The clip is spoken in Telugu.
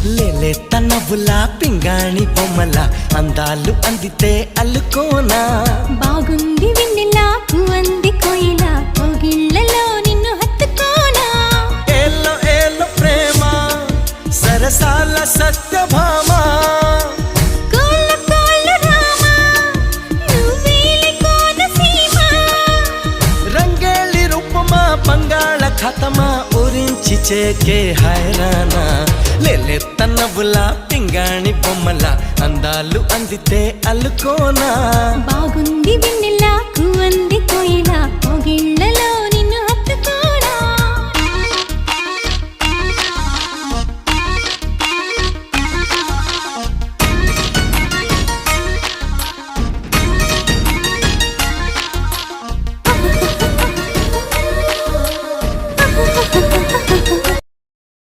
లేలేత నవ్వులా పింగాణి బొమ్మల అందాలు అందితే అల్లుకోనా బాగుంది వెన్నెలా పువ్వంది కోయిలా కోగిళ్ళలో నిన్ను హత్తుకోనా ఏలో ఏలో ప్రేమ సరసాల సత్యభామ కోళ్ళ కోళ్ళ రామ నువ్వేలి కోనసీమ రంగేళి రూపమా బంగాళ ఖతమా ఊరించి చేకే హైరానా లేలేత నవ్వులా పింగాణి బొమ్మల అందాలు అందితే అల్లుకోనా బాగుంది వెన్నెలా పువ్వంది కోయిలా కోగిళ్ళలో